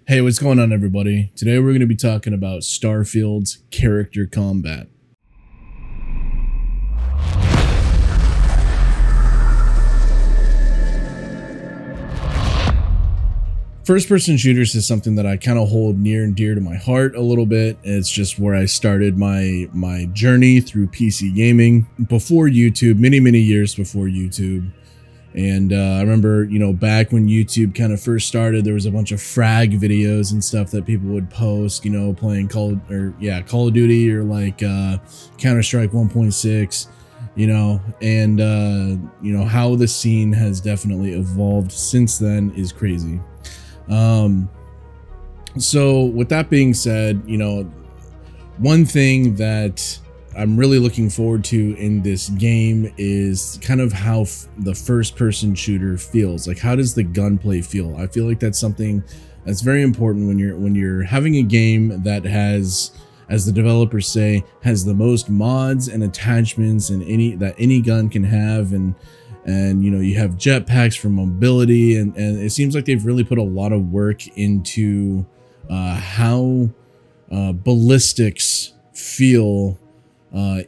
Hey, what's going on, everybody? Today we're going to be talking about Starfield's character combat. First-person shooters is something that I kind of hold near and dear to my heart a little bit. It's just where I started my journey through PC gaming before YouTube, many years before YouTube. And I remember, back when YouTube kind of first started, there was a bunch of frag videos and stuff that people would post, playing Call of Duty or like Counter-Strike 1.6, and how the scene has definitely evolved since then is crazy. So with that being said, one thing that I'm really looking forward to in this game is kind of how the first person shooter feels. Like, how does the gunplay feel? I feel like that's something that's very important when you're having a game that has, as the developers say, has the most mods and attachments and any gun can have, and you have jetpacks for mobility, and it seems like they've really put a lot of work into how ballistics feel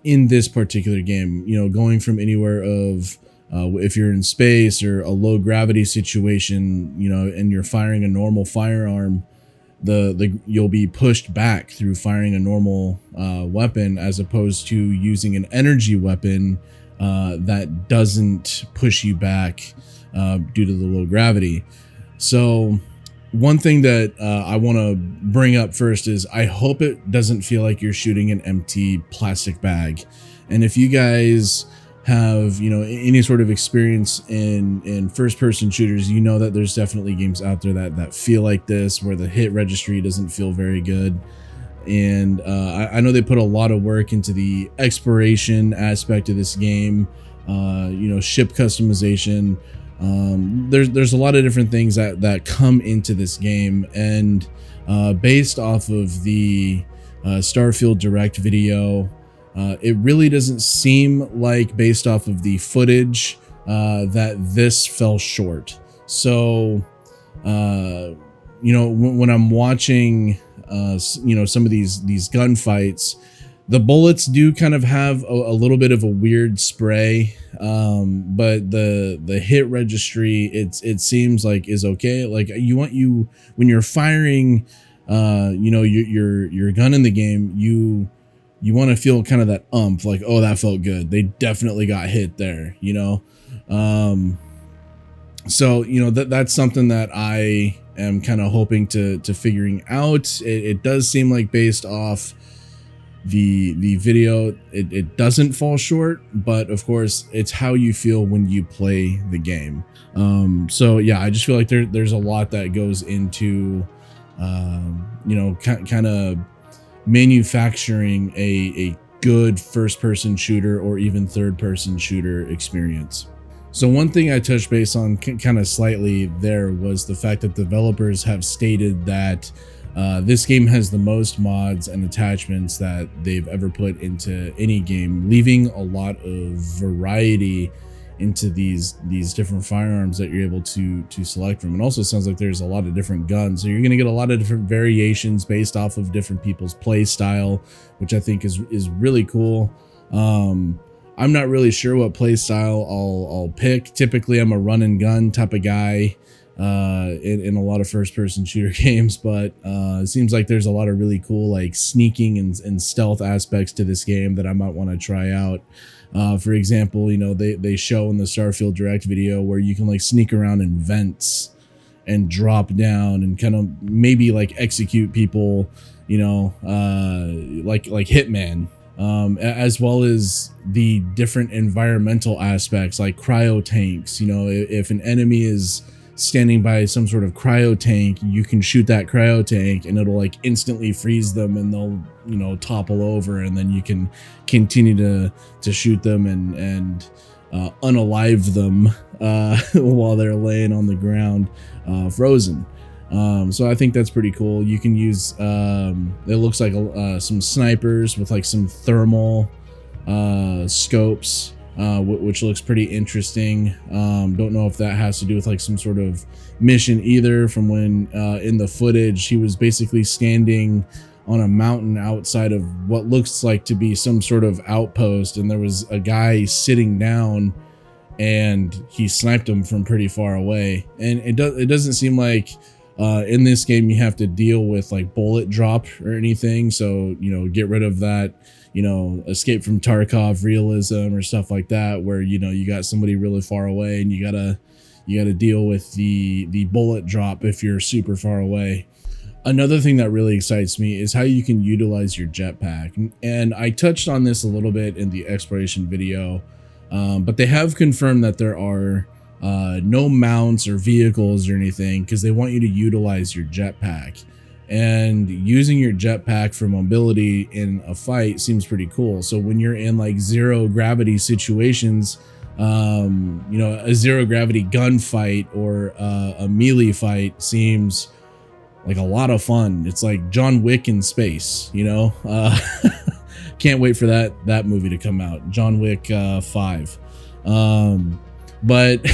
in this particular game. Going from anywhere of if you're in space or a low gravity situation, and you're firing a normal firearm, you'll be pushed back through firing a normal weapon, as opposed to using an energy weapon that doesn't push you back due to the low gravity. So one thing that I want to bring up first is I hope it doesn't feel like you're shooting an empty plastic bag. And if you guys have any sort of experience in first-person shooters, that there's definitely games out there that feel like this, where the hit registry doesn't feel very good. And I know they put a lot of work into the exploration aspect of this game, ship customization. There's a lot of different things that come into this game, and based off of the Starfield Direct video, it really doesn't seem like, based off of the footage, that this fell short. So when I'm watching some of these gunfights, the bullets do kind of have a little bit of a weird spray, but the hit registry, it seems like is okay. Like, when you're firing your gun in the game, you want to feel kind of that like, oh, that felt good, they definitely got hit there. So that's something that I am kind of hoping to figuring out. It does seem like, based off the video, it doesn't fall short, but of course it's how you feel when you play the game. So yeah, I just feel like there's a lot that goes into kind of manufacturing a good first-person shooter or even third-person shooter experience. So one thing I touched base on kind of slightly there was the fact that developers have stated that this game has the most mods and attachments that they've ever put into any game, leaving a lot of variety into these different firearms that you're able to select from. And also sounds like there's a lot of different guns, so you're going to get a lot of different variations based off of different people's play style, which I think is really cool. I'm not really sure what play style I'll pick. Typically I'm a run and gun type of guy in a lot of first-person shooter games, but it seems like there's a lot of really cool like sneaking and stealth aspects to this game that I might want to try out. For example, they show in the Starfield Direct video where you can like sneak around in vents and drop down and kind of maybe like execute people, like Hitman. As well as the different environmental aspects like cryo tanks. If an enemy is standing by some sort of cryo tank, you can shoot that cryo tank and it'll like instantly freeze them, and they'll topple over, and then you can continue to shoot them and unalive them while they're laying on the ground frozen. So I think that's pretty cool. You can use it looks like some snipers with like some thermal scopes which looks pretty interesting. Don't know if that has to do with like some sort of mission either, from when in the footage he was basically standing on a mountain outside of what looks like to be some sort of outpost, and there was a guy sitting down and he sniped him from pretty far away. And it doesn't seem like in this game you have to deal with like bullet drop or anything, so you know, get rid of that, you know, escape from Tarkov realism or stuff like that, where you know, you got somebody really far away and you gotta deal with the bullet drop if you're super far away. Another thing that really excites me is how you can utilize your jetpack, and I touched on this a little bit in the exploration video, but they have confirmed that there are no mounts or vehicles or anything, because they want you to utilize your jetpack. And using your jetpack for mobility in a fight seems pretty cool. So when you're in like zero gravity situations, you know, a zero gravity gunfight or a melee fight seems like a lot of fun. It's like John Wick in space, you know. Can't wait for that movie to come out, John Wick 5. But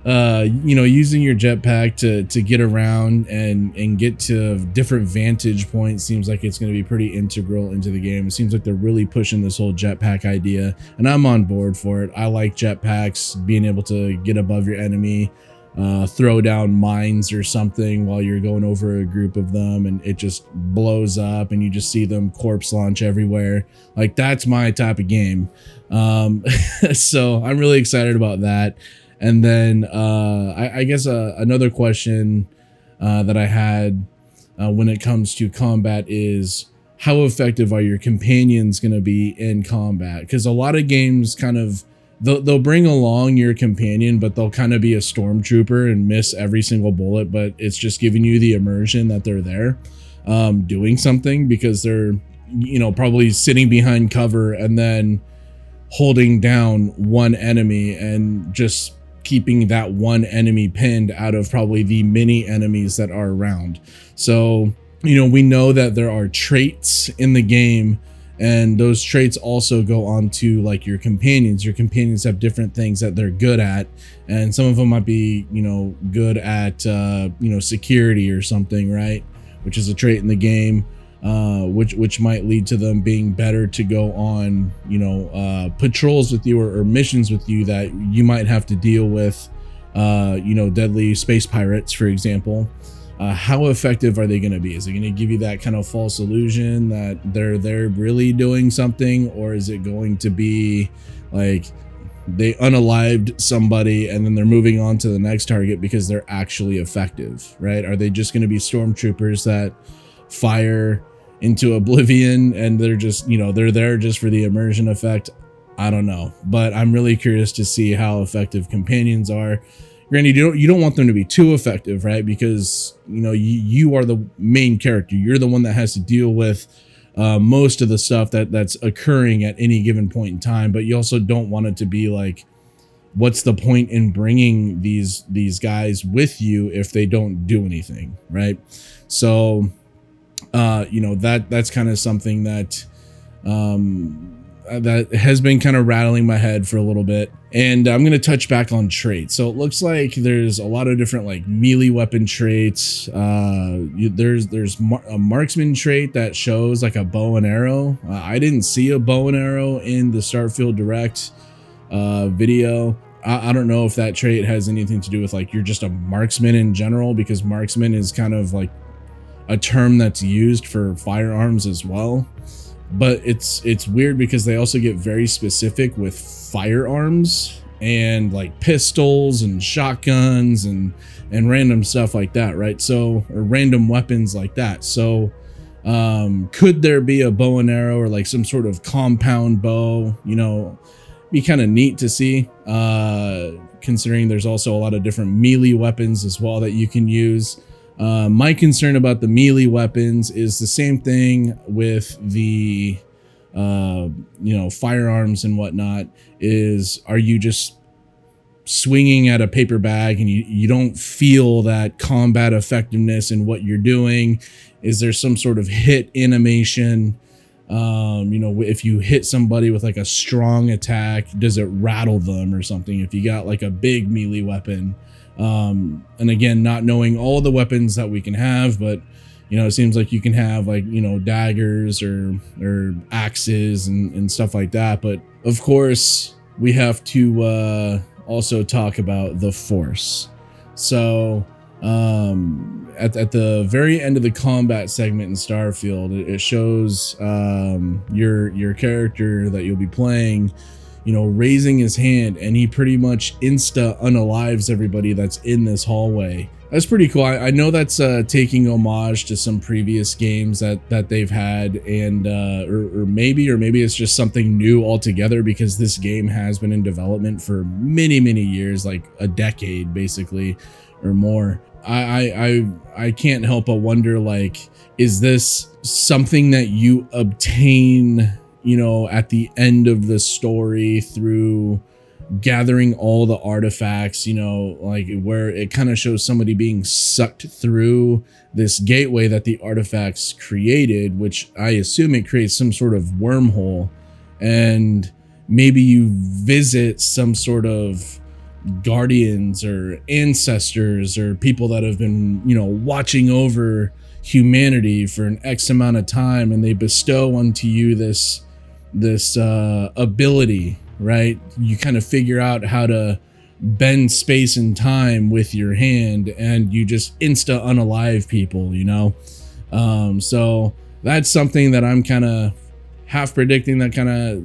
you know, using your jetpack to get around and get to different vantage points seems like it's going to be pretty integral into the game. It seems like they're really pushing this whole jetpack idea, and I'm on board for it. I like jetpacks, being able to get above your enemy, throw down mines or something while you're going over a group of them, and it just blows up and you just see them corpse launch everywhere. Like, that's my type of game. So I'm really excited about that. And then I guess another question that I had when it comes to combat is, how effective are your companions going to be in combat? Because a lot of games kind of, they'll bring along your companion, but they'll kind of be a stormtrooper and miss every single bullet, but it's just giving you the immersion that they're there doing something, because they're, you know, probably sitting behind cover and then holding down one enemy and just keeping that one enemy pinned out of probably the many enemies that are around. So, you know, we know that there are traits in the game, and those traits also go on to like your companions. Your companions have different things that they're good at, and some of them might be, you know, good at you know, security or something, right, which is a trait in the game, which might lead to them being better to go on, you know, patrols with you, or missions with you that you might have to deal with, you know, deadly space pirates, for example. How effective are they going to be? Is it going to give you that kind of false illusion that they're really doing something, or is it going to be like they unalived somebody and then they're moving on to the next target because they're actually effective, right? Are they just going to be stormtroopers that fire into oblivion and they're just, you know, they're there just for the immersion effect? I don't know, but I'm really curious to see how effective companions are. Granted, you don't want them to be too effective, right? Because, you know, you are the main character. You're the one that has to deal with most of the stuff that's occurring at any given point in time. But you also don't want it to be like, what's the point in bringing these guys with you if they don't do anything, right? So, you know, that's kind of something that that has been kind of rattling my head for a little bit. And I'm going to touch back on traits. So it looks like there's a lot of different like melee weapon traits. There's a marksman trait that shows like a bow and arrow. I didn't see a bow and arrow in the Starfield Direct video. I don't know if that trait has anything to do with like you're just a marksman in general, because marksman is kind of like a term that's used for firearms as well. But it's weird because they also get very specific with firearms and like pistols and shotguns and random stuff like that, right? So, or random weapons like that. So could there be a bow and arrow or like some sort of compound bow? You know, be kind of neat to see, considering there's also a lot of different melee weapons as well that you can use. My concern about the melee weapons is the same thing with the you know, firearms and whatnot, is are you just swinging at a paper bag and you don't feel that combat effectiveness in what you're doing? Is there some sort of hit animation You know, if you hit somebody with like a strong attack, does it rattle them or something? If you got like a big melee weapon, and again, not knowing all the weapons that we can have, but you know, it seems like you can have like, you know, daggers or axes and stuff like that. But of course, we have to also talk about the Force. So at the very end of the combat segment in Starfield, it shows your character that you'll be playing, you know, raising his hand, and he pretty much insta unalives everybody that's in this hallway. That's pretty cool. I know that's taking homage to some previous games that they've had, and or maybe it's just something new altogether, because this game has been in development for many years, like a decade basically or more. I can't help but wonder, like, is this something that you obtain, you know, at the end of the story through gathering all the artifacts, you know, like where it kind of shows somebody being sucked through this gateway that the artifacts created, which I assume it creates some sort of wormhole, and maybe you visit some sort of guardians or ancestors or people that have been, you know, watching over humanity for an X amount of time, and they bestow unto you this ability, right? You kind of figure out how to bend space and time with your hand, and you just insta unalive people, you know. So that's something that I'm kind of half predicting, that kind of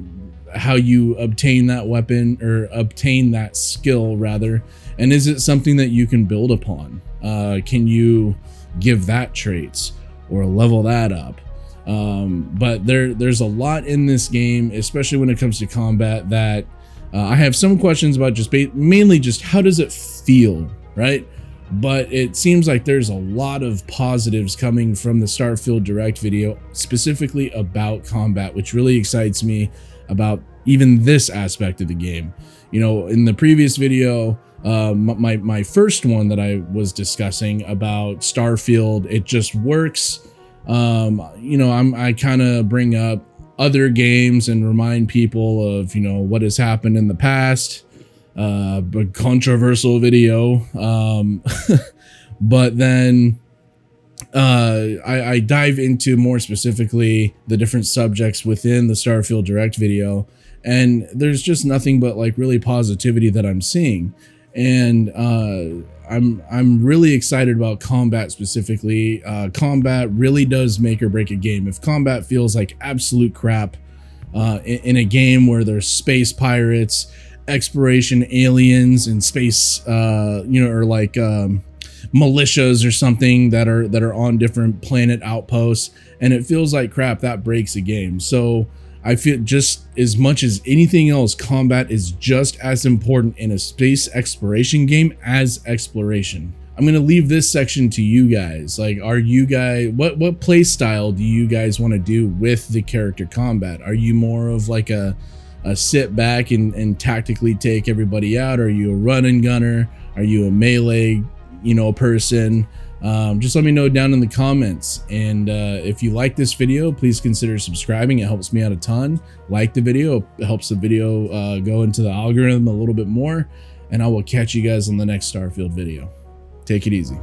how you obtain that weapon, or obtain that skill rather. And is it something that you can build upon? Can you give that traits or level that up? But there's a lot in this game, especially when it comes to combat, that I have some questions about, just mainly just how does it feel, right? But it seems like there's a lot of positives coming from the Starfield Direct video, specifically about combat, which really excites me about even this aspect of the game. You know, in the previous video, my first one that I was discussing about Starfield, it just works. You know, I kind of bring up other games and remind people of, you know, what has happened in the past. But controversial video. But then I dive into more specifically the different subjects within the Starfield Direct video, and there's just nothing but like really positivity that I'm seeing. And I'm really excited about combat specifically. Combat really does make or break a game. If combat feels like absolute crap in a game where there's space pirates, exploration aliens, and space, you know, or like militias or something that are on different planet outposts, and it feels like crap, that breaks a game. So I feel just as much as anything else, combat is just as important in a space exploration game as exploration. I'm going to leave this section to you guys. Like, are you guys, what play style do you guys want to do with the character combat? Are you more of like a sit back and tactically take everybody out? Are you a run and gunner? Are you a melee, you know, person? Just let me know down in the comments. And if you like this video, please consider subscribing. It helps me out a ton. Like the video, it helps the video go into the algorithm a little bit more. And I will catch you guys on the next Starfield video. Take it easy.